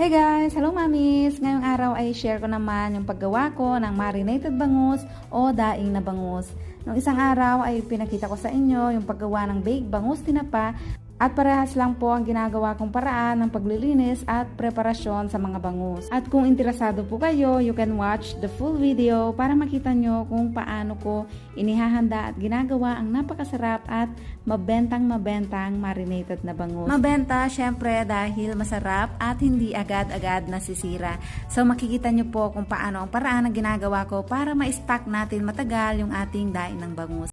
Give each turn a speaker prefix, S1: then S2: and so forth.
S1: Hey guys! Hello mamis! Ngayong araw ay share ko naman yung paggawa ko ng marinated bangus o daing na bangus. Nung isang araw ay pinakita ko sa inyo yung paggawa ng baked bangus tinapa at parehas lang po ang ginagawa kong paraan ng paglilinis at preparasyon sa mga bangus. At kung interesado po kayo, you can watch the full video para makita nyo kung paano ko inihahanda at ginagawa ang napakasarap at mabentang marinated na bangus. Mabenta syempre dahil masarap at hindi agad-agad nasisira. So makikita nyo po kung paano ang paraan na ginagawa ko para ma-stock natin matagal yung ating daing ng bangus.